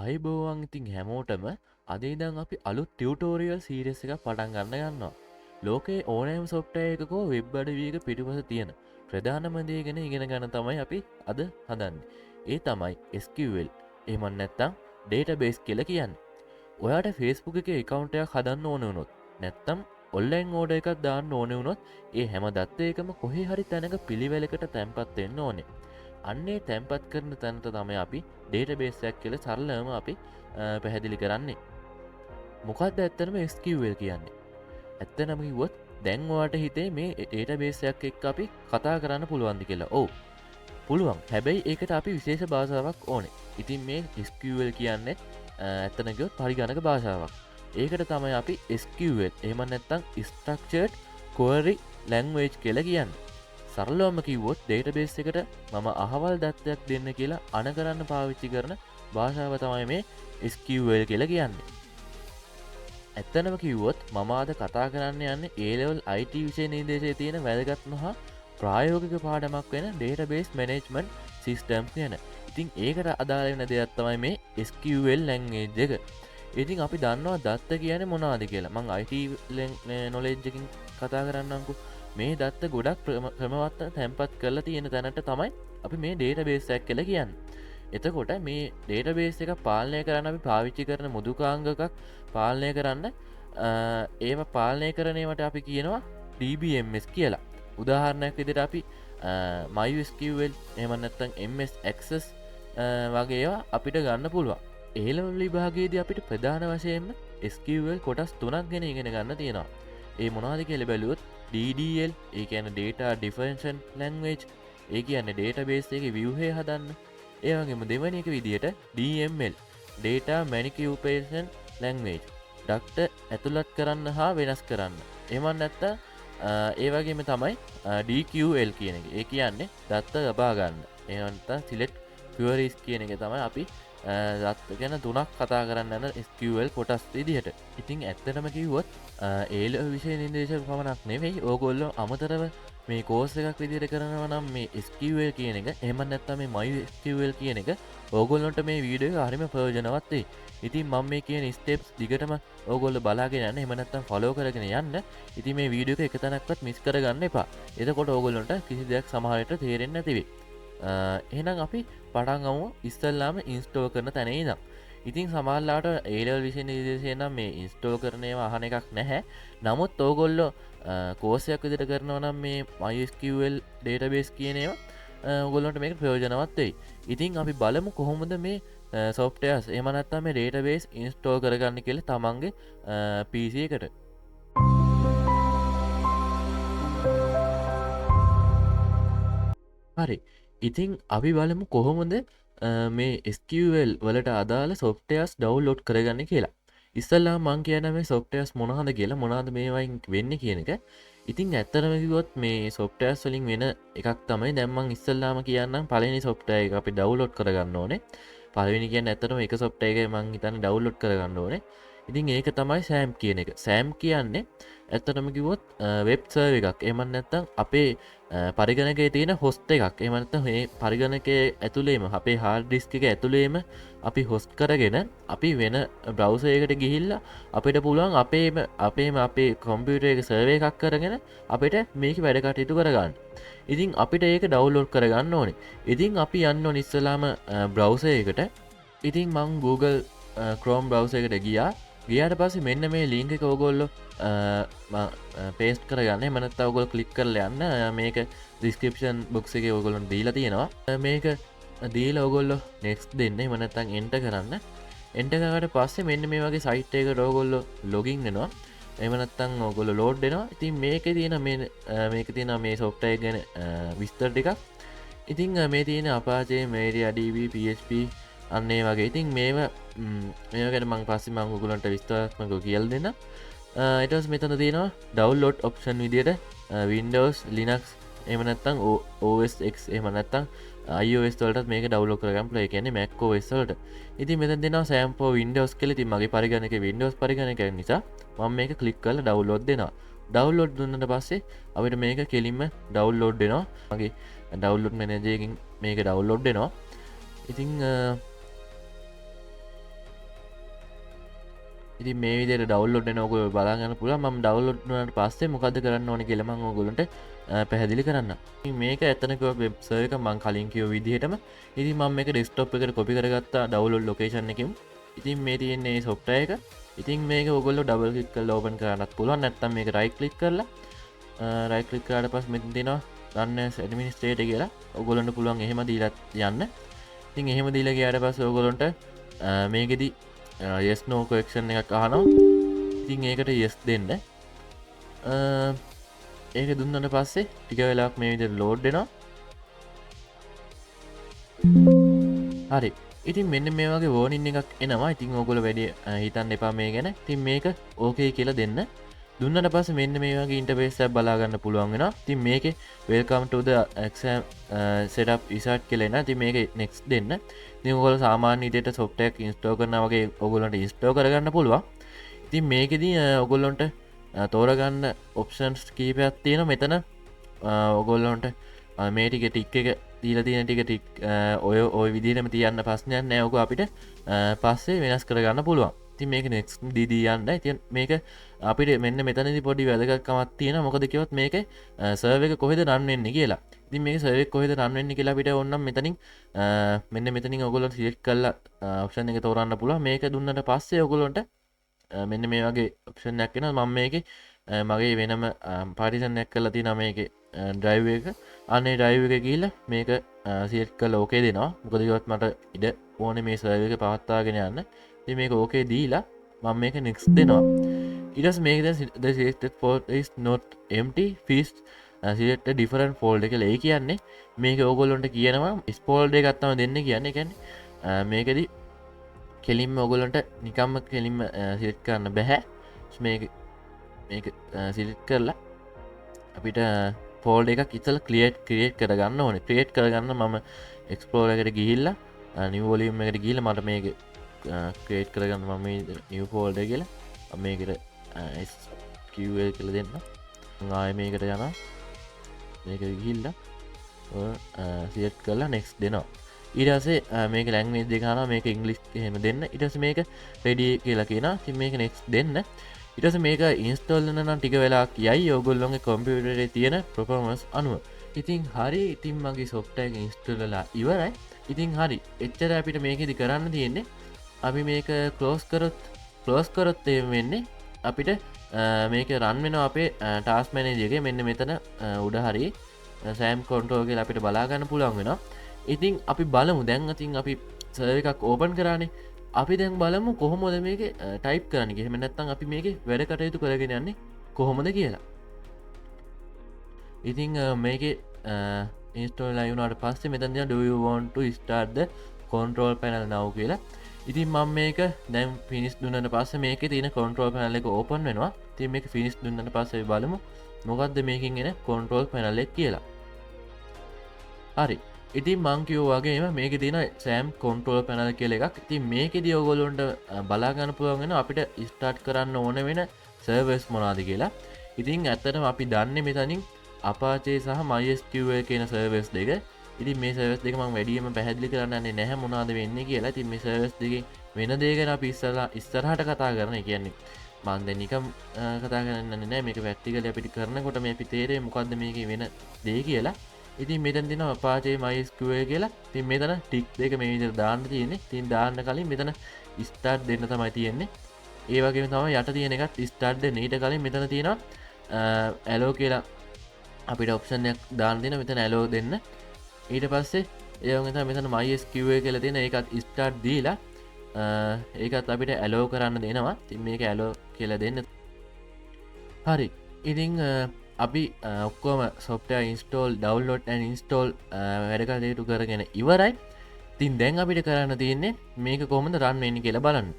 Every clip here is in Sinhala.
අයිබෝවන් ඉතින් හැමෝටම අද ඉදන් අපි අලුත් ටියුටෝරියල් සීරිස් එකක් පටන් ගන්න යන්නවා. ලෝකේ ඕනෑම සොෆ්ට්වෙයාර් එකකෝ වෙබ් අඩවියක පිටුපස තියෙන ප්‍රධානම දේ ගැන ඉගෙන ගන්න තමයි අපි අද හදන්නේ. ඒ තමයි SQL. එහෙම නැත්නම් database කියලා කියන්නේ. ඔයාට Facebook එකේ account එකක් හදන්න ඕන වුණොත් නැත්නම් ඔන්ලයින් ඕඩර් එකක් දාන්න ඕන වුණොත් ඒ හැම දත්ත එකම කොහේ හරි තැනක පිළිවෙලකට තැන්පත් වෙන්න ඕනේ. අන්නේ තැන්පත් කරන තැනට තමයි අපි database එකක් කියලා සරලවම අපි පැහැදිලි කරන්නේ. මොකක්ද ඇත්තටම SQL කියන්නේ? ඇත්තටම කිව්වොත් දැන් ඔයාට හිතේ මේ database එකක් එක්ක අපි කතා කරන්න පුළුවන්ද කියලා. ඔව්. පුළුවන්. හැබැයි ඒකට අපි විශේෂ භාෂාවක් ඕනේ. ඉතින් මේ SQL කියන්නේ ඇත්තටම කිව්වොත් පරිගණක භාෂාවක්. ඒකට තමයි අපි SQL එහෙම නැත්නම් Structured Query Language කියලා කියන්නේ. සරලවම කිව්වොත් database එකට මම අහවල් දත්තයක් දෙන්න කියලා අනකරන්න පාවිච්චි කරන භාෂාව තමයි මේ SQL කියලා කියන්නේ. ඇත්තනම කිව්වොත් මම අද කතා කරන්න යන්නේ A-level IT විෂය නිර්දේශයේ තියෙන වැදගත්ම හා ප්‍රායෝගික පාඩමක් වෙන database management systems ගැන. ඉතින් ඒකට අදාළ වෙන දෙයක් තමයි මේ SQL language එක. ඉතින් අපි දන්නවා දත්ත කියන්නේ මොනවද කියලා. මම IT knowledge එකකින් කතා කරන්නම්කෝ. මේ දත්ත ගොඩක් ක්‍රමවත් තැන්පත් කරලා තියෙන තැනට තමයි අපි මේ database එකක් කියලා කියන්නේ. එතකොට මේ database එක පාලනය කරන්න අපි පාවිච්චි කරන මුදුකාංගකක් පාලනය කරන්න ඒව පාලනය කරන ඒවට අපි කියනවා DBMS කියලා. උදාහරණයක් විදිහට අපි MySQL එහෙම නැත්නම් MS Access වගේ ඒවා අපිට ගන්න පුළුවන්. A-level විභාගයේදී අපිට ප්‍රධාන වශයෙන්ම SQL කොටස් 3ක් ගැන ඉගෙන ගන්න තියෙනවා. ඒ මොනවද කියලා බැලුවොත් DDL ඒ කියන්නේ data definition language ඒ කියන්නේ database එකේ view එක හදන්න. ඒ වගේම දෙවෙනි එක විදියට DML data manipulation language data ඇතුළත් කරන්න හා වෙනස් කරන්න. එහෙම නැත්නම් ඒ වගේම තමයි DQL කියන එක. ඒ කියන්නේ දත්ත ලබා ගන්න. එහෙම නැත්නම් select queries කියන එක තමයි අපි දත්ත ගැන තුනක් කතා කරන්න යන SQL කොටස් විදිහට. ඉතින් ඇත්තටම කිව්වොත් A-level විෂය නිර්දේශ පමණක් නෙවෙයි ඕගොල්ලෝ අමතරව මේ කෝස් එකක් විදිහට කරනවා නම් මේ SQL කියන එක එහෙම නැත්නම් මේ MySQL කියන එක ඕගොල්ලන්ට මේ වීඩියෝ එක හරිම ප්‍රයෝජනවත් වෙයි. ඉතින් මම මේ කියන ස්ටෙප්ස් දිගටම ඕගොල්ලෝ බලාගෙන යන්න එහෙම නැත්නම් ෆලෝ කරගෙන යන්න. ඉතින් මේ වීඩියෝ එක එක තැනක්වත් මිස් කරගන්න එපා. එතකොට ඕගොල්ලන්ට කිසි දෙයක් සමහර විට තේරෙන්නේ නැති වෙයි. එහෙනම් අපි පටන් ගමු ඉස්සෙල්ලාම ඉන්ස්ටෝල් කරන තැන ඉඳන්. ඉතින් සමහරලාට A-level විෂය නිර්දේශය නම් මේ ඉන්ස්ටෝල් කරන ඒවා අහන එකක් නැහැ. නමුත් ඕගොල්ලෝ කෝස් එකක් විදිහට කරනවා නම් මේ MySQL database කියන ඒවා ඕගොල්ලන්ට මේක ප්‍රයෝජනවත් වෙයි. ඉතින් අපි බලමු කොහොමද මේ softwares එහෙම නැත්නම් මේ database install කරගන්න කියලා තමන්ගේ PC එකට. හරි. ඉතින් අපි බලමු කොහොමද මේ SQL වලට අදාළ softwares download කරගන්නේ කියලා. ඉස්සෙල්ලාම මම කියන්න මේ softwares මොනවද කියලා මොනවද මේවයින් වෙන්නේ කියන එක. ඉතින් ඇත්තටම කිව්වොත් මේ softwares වලින් වෙන එකක් තමයි දැන් මම ඉස්සෙල්ලාම කියන්නම් පළවෙනි software එක අපි download කරගන්න ඕනේ. පළවෙනි කියන්නේ ඇත්තටම එක software එකේ මම හිතන්නේ download කරගන්න ඕනේ. ඉතින් ඒක තමයි SAM කියන එක. SAM කියන්නේ ඇත්තටම කිව්වොත් වෙබ් සර්වර් එකක්. එහෙම නැත්නම් අපේ පරිගණකයේ තියෙන host එකක්. එහෙම නැත්නම් මේ පරිගණකයේ ඇතුළේම අපේ hard disk එක ඇතුළේම අපි host කරගෙන අපි වෙන browser එකකට ගිහිල්ලා අපිට පුළුවන් අපේ computer එක server එකක් කරගෙන අපිට මේක වැඩ කටයුතු කරගන්න. ඉතින් අපිට ඒක download කරගන්න ඕනේ. ඉතින් අපි යන්න ඕනේ ඉස්සලාම browser එකට. ඉතින් මම Google Chrome browser එකට ගියාට පස්සේ මෙන්න මේ link එක ඕගොල්ලෝ paste කරගන්න. එහෙම නැත්නම් ඕගොල්ලෝ click කරලා යන්න. මේක description box එකේ ඕගොල්ලන්ට දීලා තියෙනවා. මේක දීලා ඕගොල්ලෝ next දෙන්න. එහෙම නැත්නම් enter කරන්න. enter කරාට පස්සේ මෙන්න මේ වගේ site එකකට ඕගොල්ලෝ login වෙනවා. එහෙම නැත්නම් ඕගොල්ලෝ load වෙනවා. ඉතින් මේකේ තියෙන මේ software එක ගැන විස්තර ටිකක්. ඉතින් මේ තියෙන Apache, MariaDB, PHP අන්න ඒ වගේ. ඉතින් මේවා ගැන මම පස්සේ මම ඔයගොල්ලන්ට විස්තරාත්මකව කියලා දෙන්නම්. ඊට පස්සේ මෙතන තියෙනවා download option විදියට Windows, Linux එහෙම නැත්නම් OS X එහෙම නැත්නම් iOS වලටත් මේක download කරගන්න පුළුවන්. ඒ කියන්නේ Mac OS වලට. ඉතින් මෙතන දෙනවා SAM for Windows කියලා. ඉතින් මගේ පරිගණකේ Windows පරිගණකයක් නිසා මම මේක click කරලා download දෙනවා. download දුන්නාට පස්සේ අපිට මේක කෙලින්ම download වෙනවා. මගේ download manager එකකින් මේක download වෙනවා. ඉතින් ඉතින් මේ විදිහට ඩවුන්ලෝඩ් වෙන ඔයගොල්ලෝ බලා ගන්න පුළුවන්. මම ඩවුන්ලෝඩ් වුණාට පස්සේ මොකද්ද කරන්න ඕනේ කියලා මම ඔයගොල්ලන්ට පැහැදිලි කරන්න. ඉතින් මේක ඇත්තන කිව්ව වෙබ් සර්වර් එක මම කලින් කිව්ව විදිහටම ඉතින් මම මේක ඩෙස්ක්ටොප් එකට කොපි කරගත්තා ඩවුන්ලෝඩ් ලොකේෂන් එකකින්. ඉතින් මේ තියෙන්නේ මේ සොෆ්ට්වෙයාර් එක. ඉතින් මේක ඔයගොල්ලෝ ඩබල් ක්ලික් කරලා ඕපන් කරන්නත් පුළුවන්. නැත්නම් මේක රයිට් ක්ලික් කරලා රයිට් ක්ලික් කරාට පස්සේ මෙතන තියෙනවා run as administrator කියලා. ඔයගොල්ලන්ට පුළුවන් එහෙම දීලා යන්න. ඉතින් එහෙම දීලා ගියාට පස්සේ ඔයගොල්ලන්ට මේකෙදි yes no question එකක් අහනවා. ඉතින් ඒකට yes දෙන්න. ඒක දුන්නට පස්සේ ටික වෙලාවක් මේ විදිහට ලෝඩ් වෙනවා. හරි. ඉතින් මෙන්න මේ වගේ වෝනින් එකක් එනවා. ඉතින් ඕගොල්ලෝ වැඩි හිතන්න එපා මේ ගැන. ඉතින් මේක ඕකේ කියලා දෙන්න. දුන්නට පස්සේ මෙන්න මේ වගේ ඉන්ටර්ෆේස් එකක් බලා ගන්න පුළුවන් වෙනවා. ඉතින් මේකේ welcome to the exam setup wizard කියලා එනවා. ඉතින් මේක next දෙන්න. ඉතින් ඔයගොල්ලෝ සාමාන්‍ය විදිහට software එක install කරනවා වගේ ඔයගොල්ලන්ට install කරගන්න පුළුවන්. ඉතින් මේකෙදී ඔයගොල්ලන්ට තෝරගන්න options කීපයක් තියෙනවා. මෙතන ඔයගොල්ලන්ට මේ ටික ටික් එක දීලා තියෙන ටික ටික් ඔය විදිහටම තියන්න ප්‍රශ්නයක් නැහැ. ඔක අපිට පස්සේ වෙනස් කරගන්න පුළුවන්. ඉතින් මේක next දී යන්න. ඉතින් මේක අපිට මෙන්න මෙතනදී පොඩි වැදගත්කමක් තියෙනවා. මොකද කිව්වොත් මේකේ සර්වර් එක කොහෙද රන් වෙන්නේ කියලා. ඉතින් මේක සර්වර් එක කොහෙද රන් වෙන්නේ කියලා අපිට ඕනනම් මෙතනින් මෙන්න මෙතනින් ඔයගොල්ලෝ සිලෙක්ට් කරලා ඔප්ෂන් එක තෝරන්න පුළුවන්. මේක දුන්නට පස්සේ ඔයගොල්ලන්ට මෙන්න මේ වගේ ඔප්ෂන් එකක් එනවා. මම මේකේ මගේ වෙනම පාටිෂන් එකක් කරලා තියෙනවා මේකේ ඩ්‍රයිව් එක. අනේ ඩ්‍රයිව් එක ගිහිල්ලා මේක සිලෙක්ට් කරලා ඕකේ දෙනවා. මොකද කිව්වොත් මට ඉඩ ඕනේ මේ සර්වර් එක පවත්වාගෙන යන්න. ඉතින් මේක ඕකේ දීලා මම මේක next දෙනවා. ඊට පස්සේ මේක දැන් the selected folder is not empty please select a different folder කියලා. ඒ කියන්නේ මේක ඕගොල්ලන්ට කියනවා folder එකක් තමයි දෙන්න කියන්නේ. ඒ කියන්නේ මේකෙදි කෙලින්ම ඔයගොල්ලන්ට නිකම්ම කෙලින්ම සිලෙක්ට් කරන්න බෑ. මේක සිලෙක්ට් කරලා අපිට ෆෝල්ඩර් එකක් ඉස්සෙල්ලා ක්‍රියේට් කරගන්න ඕනේ. ක්‍රියේට් කරගන්න මම එක්ස්ප්ලෝරර් එකට ගිහිල්ලා new volume එකට ගිහිල්ලා මට මේක ක්‍රියේට් කරගන්න මම මේ new folder කියලා මම මේකට SQL කියලා දෙන්න. මම ආයෙ මේකට යනවා. මේක ගිහිල්ලා සිලෙක්ට් කරලා next දෙනවා. ඊට පස්සේ මේක ලැන්ග්වේජ් දෙක අහනවා. මේක ඉංග්‍රීසි එහෙම දෙන්න. ඊට පස්සේ මේක ready කියලා කියනවා. ඉතින් මේක next දෙන්න. ඊට පස්සේ මේක install වෙන නම් ටික වෙලාවක් යයි ඔයගොල්ලෝගේ කම්පියුටරේ තියෙන performance අනුව. ඉතින් හරි. ඉතින් මගේ software එක install වෙලා ඉවරයි. ඉතින් හරි. එච්චර අපිට මේකෙදි කරන්න තියෙන්නේ අපි මේක close කරොත් වෙන්නේ අපිට මේක run වෙනවා අපේ task manager එකේ. මෙන්න මෙතන උඩ හරි SAM control කියලා අපිට බලා ගන්න පුළුවන් වෙනවා. ඉතින් අපි බලමු දැන් අතින් අපි සර්වර් එකක් ඕපන් කරානේ. අපි දැන් බලමු කොහොමද මේක ටයිප් කරන්නේ කියලා. එහෙම නැත්නම් අපි මේකේ වැඩ කටයුතු කරගෙන යන්නේ කොහොමද කියලා. ඉතින් මේකේ install වෙලා වුණාට පස්සේ මෙතන තියෙනවා do you want to start the control panel now කියලා. ඉතින් මම මේක දැන් finish දුන්නාට පස්සේ මේකේ තියෙන control panel එක open වෙනවා. ඉතින් මේක finish දුන්නාට පස්සේ බලමු මොකද්ද මේකෙන් එන control panel එක කියලා. හරි. ඉතින් මං කිව්වා වගේම මේකේ තියෙන SAM control panel කියලා එකක්. ඉතින් මේකෙදී ඔයගොල්ලොන්ට බලා ගන්න පුළුවන් වෙනවා අපිට start කරන්න ඕන වෙන servers මොනවාද කියලා. ඉතින් ඇත්තටම අපි දන්නේ මෙතනින් Apache සහ MySQL කියන servers දෙක. ඉතින් මේ servers දෙක මම වැඩියෙන්ම පැහැදිලි කරන්න යන්නේ නැහැ මොනවද වෙන්නේ කියලා. ඉතින් මේ servers දෙකේ වෙන දේ ගැන අපි ඉස්සරහට කතා කරන. ඒ කියන්නේ මම දැන් නිකම් කතා කරන්නේ නැහැ. මේක ප්‍රැක්ටිකලි අපිට කරනකොට මේ අපි තේරෙන්නේ මොකද්ද මේකේ වෙන දේ කියලා. ඉතින් මෙතන තියෙනවා Apache MySQL කියලා. ඉතින් මෙතන ටික් දෙක මේ විදිහට දාන්න තියෙන්නේ. ඉතින් දාන්න කලින් මෙතන start දෙන්න තමයි තියෙන්නේ. ඒ වගේම තමයි යට තියෙන එකත් start දෙන්න. ඊට කලින් මෙතන තියෙනවා allow කියලා අපිට ඔප්ෂන් එකක් දාන්න තියෙනවා. මෙතන allow දෙන්න. ඊට පස්සේ ඒ වගේ තමයි මෙතන MySQL කියලා තියෙන ඒකත් start දීලා ඒකත් අපිට allow කරන්න දෙනවා. ඉතින් මේක allow කියලා දෙන්න. හරි. ඉතින් අපි ඔක්කොම software install download and install වැඩ කටයුතු කරගෙන ඉවරයි. ඉතින් දැන් අපිට කරන්න තියෙන්නේ මේක කොහොමද run වෙන්නේ කියලා බලන්න.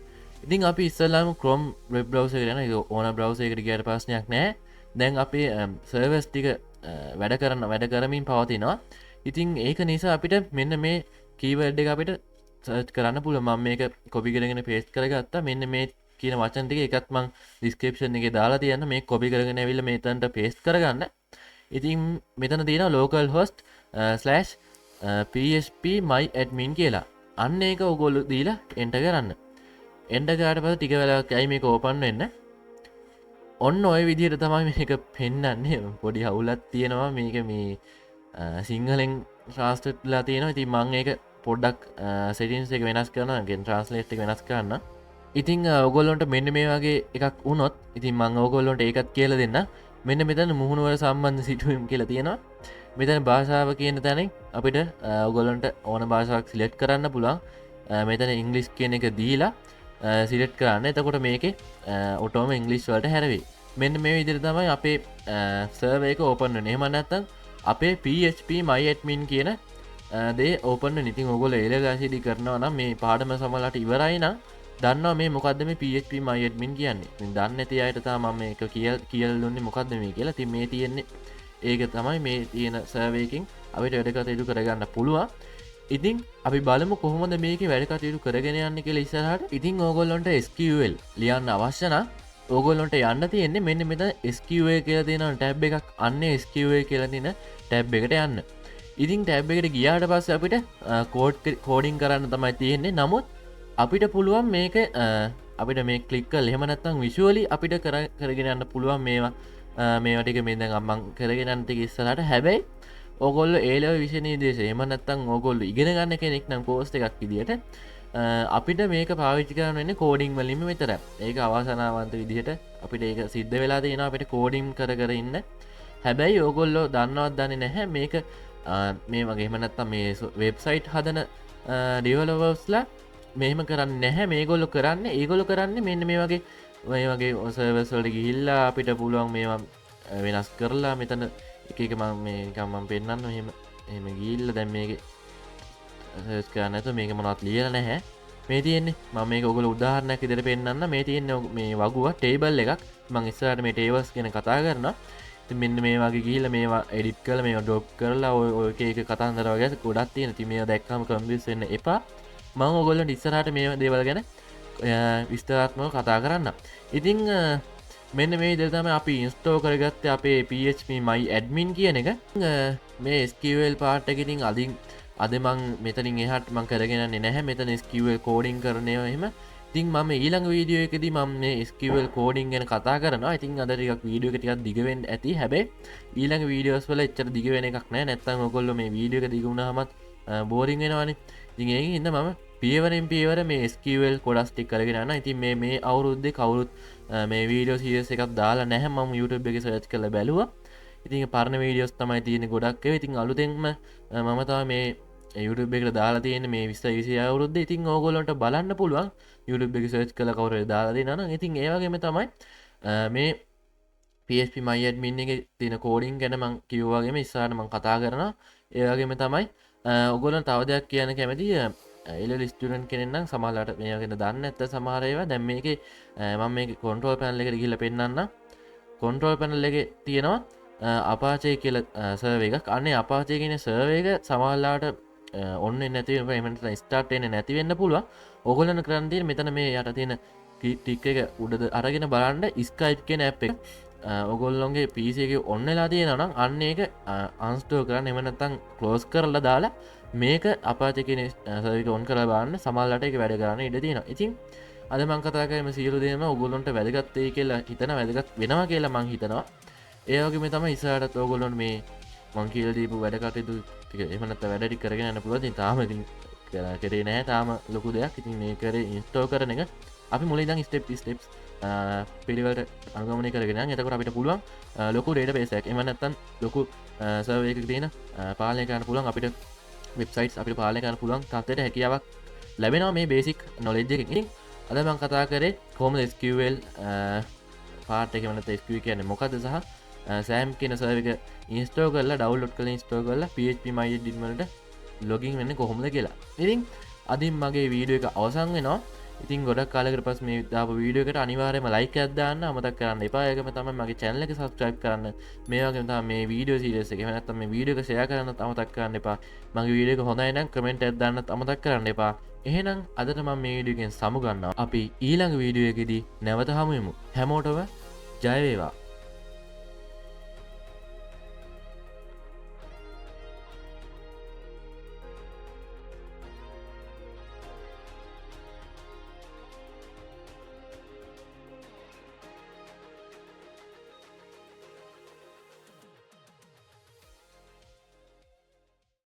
ඉතින් අපි ඉස්සෙල්ලාම Chrome web browser එකට යනවා. ඒක ඕන browser එකකට ගියාට ප්‍රශ්නයක් නැහැ. දැන් අපේ servers ටික වැඩ කරමින් පවතිනවා. ඉතින් ඒක නිසා අපිට මෙන්න මේ keyword එක අපිට search කරන්න පුළුවන්. මම මේක copy කරගෙන paste කරගත්තා. මෙන්න මේ කියන වචන ටික එකත් මම description එකේ දාලා තියන්න. මේක copy කරගෙන ඇවිල්ලා මෙතනට paste කරගන්න. ඉතින් මෙතන තියෙනවා localhost /php myadmin කියලා. අන්න ඒක ඔයගොල්ලෝ දීලා enter කරන්න. එන්ඩ ගාට පස ටික වෙලාවක් ඇයි මේක ඕපන් වෙන්න ඔන්න ඔය විදිහට තමයි මේක පෙන්නන්නේ පොඩි හවුලත් තියෙනවා මේක මේ සිංහලෙන් ශ්‍රාස්ටලා තියෙනවා ඉතින් මං ඒක පොඩ්ඩක් සෙටින්ස් එක වෙනස් කරන ගෙන් ට්‍රන්ස්ලේට් එක වෙනස් කරන්න ඉතිං ඔගොල්ලොන්ට මෙන්න මේ වගේ එකක් වුණොත් ඉතින් මං ඕගොල්ලොන්ට ඒකත් කියල දෙන්න මෙන්න මෙතන මුහුණුවර සම්බන්ධ සිටුවම් කියල තියෙනවා මෙතන භාෂාව කියන තැනින් අපිට ඔගොල්ලොන්ට ඕන භාෂාවක් සිලෙට් කරන්න පුළන් මෙතන ඉංගලිස් කියන එක දීලා සිලෙට් කරන්න එතකොට මේක ඔටෝම ඉංගලිස් වලට හැරවි මෙන්න මේ විදිර තමයි අපේ සර්වයක ඕපන්න නෙමනත්තන් අපේ PHP මයිඇටමින් කියන දේ ඕපන්න නිතින් ඔගොල ඒල ගසිදි කරනවා නම් මේ පාඩම සමලට ඉවරයින දන්න මේ මොකද මේ PHP මයිඇටමින් කියන්නේ දන්න ඇති අයට තා මම එක කියල්ලුන්නේ මොකක්ද මේ කියලා ති මේ තියෙන්නේ ඒක තමයි මේ තියෙන සර්වයකින් අපිට වැඩකතයුතු කරගන්න පුළුවන් ඉතින් අපි බලමු කොහොමද මේක වැඩකතයුතු කරගෙන යන්න කියලා ඉස්සරහට ඉතින් ඕගොල්ලොන්ට SQL ලියන්න අවශ්‍යන ඕගොල්ලොන්ට යන්න තියෙන්නේ මෙන්න මෙත SQL කියලා තියෙන ටැබ් එකක් අන්න SQL කියලා තියෙන ටැබ් එකට යන්න ඉතින් ටැබ් එකට ගියාට පස්සේ අපිට කෝඩින් කරන්න තමයි තියෙන්නේ නමුත් අපිට පුළුවන් මේක අපිට මේ කලික් එහෙම නැත්නම් විෂුවලි අපිට කරගෙන යන්න පුළුවන් මේවා මේවටික මෙද අම්මන් කරගෙනන්ට ඉස්සලට හැබැයි ඔගොල්ල ඒලව විෂණී දේශ එම නැත්තං ඔගොල්ල ඉගෙන ගන්න කෙනෙක් නම් කෝස්ට එකක් විදිට අපිට මේක පාවිච්චි කරන්න කෝඩිං වලින්ම විතර ඒක අවාසනාවන්ත විදිහට අපිට ඒක සිද්ධ වෙලා තියෙන අපිට කෝඩිම් කර ඉන්න හැබැයි ඕගොල්ලෝ දන්නවත් දන්න නැහැ මේක මේ වගේ මනත්තම් මේ වෙබ්සයිට් හදන ඩිවලවස්ලා මෙහෙම කරන්න නැහැ මේගොල්ලො කරන්න ඒගොලො කරන්න මෙන්න මේ වගේ ඔසවස්වලට ගිහිල්ලා අපිට පුළුවන් මේවා වෙනස් කරලා මෙතන එක මේකම්මම් පෙන්න්න එම ගිල්ල දැම් මේක කරනතු මේක මොනත් ලියල නැහැ මේ තියෙන්නේ ම මේ ඔගල උදාහරණයක් ඉදිර පෙන්න්න මේ තියෙන්නේ මේ වගුව ටේබල් එකක් මං ඉස්සරට මේ ටේවස් ගෙන කතා කරන මෙන්න මේ වගේ ගීල මේවා එඩිප් කල මේ ඩොප් කරලා ඔයක කතන්දරවගැස ගොඩත් තියෙන ති මේ දැක්කම කම්බිස්සන්න එපා මං ඔගොල්ල ඉස්සරහට මේ දේවල් ගැන විස්තරාත්මව කතා කරන්න ඉතිං මෙන්න මේ දෙතම අපි ඉන්ස්ටෝ කරගත්ත අපේ PHP මයි ඇඩමින් කියන එක මේ ස්කවල් පාට්ටකිටින් අදින් අද මං මෙතනින් එහට මං කරගෙන නැහැ මෙතන ස්කවල් කෝඩිං කරනය එහෙම තින් මම ඊළඟ වීඩියෝ එකද මම මේ ස්කවල් කෝඩිං ගැන කතා කරන ඉතින් අදරික් වීඩියෝ ටිකක් දිගවෙන් ඇති හැබේ ඊළඟ වීඩියෝස් වල එච්චර දිගවෙන එකක් නෑ නැත්තන් ඔකොල්ල මේ වීඩියෝ එක දිගුණහමත් බෝරිං වෙනවානේ ඉතින් ඒ ඉන්න මම පියවරෙන් පියවර මේ ස්කවල් කොඩස්ටික් කරගෙනන්න ඉතින් මේ අවුරුද්ධ කවුරුත් මේ වීඩියෝ සියස එකක් දාලා නැහැ ම YouTube එක සර්ච් කළ බැලුව ඉතින් පරණ වීඩියෝස් තමයි තියෙන ගොඩක් ඉතින් අලුතෙන්ම මමතා මේ YouTube එකට දාලා තියෙන මේ විසි අවුරුද්ධ ඉතින් ඕගොලොන්ට බලන්න පුළුවන් YouTube එක සර්ච් කළ කවර දාලාදී නන ඉතින් ඒවගේම තමයි මේ PHP මයිඩමින් එක තියෙන කෝඩින් ගැන මං කිව්වාගේම ඉස්සාට මං කතා කරන ඒවගේම තමයි ඔගොලන් තව දෙයක් කියන කැමතිය එල ස්ටඩන් කෙනෙන්නම් සමහලට මේගෙන දන්න ඇත්ත සමහරයවා දැම් මේක මම මේ කොන්ට්‍රෝල් පැනල එකට ගිල පෙන්න්න කොන්ට්‍රෝල් පැනල් එක තියෙනවා අපාචය කියල සර්ව එකක් අන්නේ අපාචය කියෙන සර්වේක සමහල්ලාට ඔන්න නැති එමට ස්ටාර්ට්න නැතිවෙන්න පුළුව ඔගොලන කරන්තිය මෙතන මේ යට තියෙන ටික් එක උඩද අරගෙන බලන්ඩ ස්කයිප් කියෙන ඇ් එක ඔගොල්ලොන්ගේ පිසික ඔන්නලා තියෙනනම් අන්න එක අන්ස්ටෝ කරන්න එමනත්තං කලෝස් කරලා දාලා මේක අපාචකන සවික ඔන් කර බන්න සමල්ලට එක වැඩ කරන්න ඉඩ තියෙන ඉතින් අද මංකතාකම සියලු දේම ඔගොල්ලොන්ට වැදගත්තේ කියලා හිතන වැදගත් වෙනවා කියලා මං හිතනවා ඒවගේම තම ඉසාටත් ඔගොලොන් මේ මංකීල දීපු වැඩකටයුතු එමනත් වැඩටි කරගෙන පුළුවති තාම කරේ නෑ තාම ලොකු දෙයක් ඉතින් මේ කරේ ඉන්ස්ටෝ කරන එක අපි මුලිදං ස්ටප්ස් පිළිවට අගමනය කරගෙන එතකට අපිට පුළුවන් ලොකු ඩේට පේසක් එමනත්තන් ලොකු සර්වයක තියෙන පාලයකන්න පුළුවන් අපිට වෙබ්සයිට් අපි පාලකන්න පුළුවන් තත්වට හැකියාවක් ලැබෙනවා මේ බේසික් නොලෙජ් එකකින් අද මං කතා කරේ කෝම ස්කවල් පාටකමන ස්කව කියන මොකද සහ සෑම් කියන සර්වික ඉන්ස්ටෝ කරලා ඩවලොඩ් කල ස්ටෝ කරලා PHP මයි ඩිමලට ලොගින් වෙන්න කොහොමද කියලා ඉතින් අදින් මගේ වීඩියෝ එක අවසං වෙනවා ඉතින් ගොඩක් කාලකට පස් මේ දාප වීඩියෝකට අනිවාරයම ලයික අදදාන්න අමතක් කරන්න එපායකම තම මගේ චැනල එක සස්ක්‍රයිබ් කරන්න මේවාගේ තම මේ වීඩියෝ සිරස එක නැත්තම මේ වීඩියෝ ෂය කරන්න අමතක් කරන්න එපා මගේ වීඩියක හොඳයිනම් කමෙන්ට් ඇදදාන්නත් අමතක් කරන්න එපා එහෙනම් අදට මම මේ වීඩියෝගෙන් සමුගන්න අපි ඊළඟ වීඩියෝ එකෙදී නැවත හමුවමු හැමෝටම ජයවේවා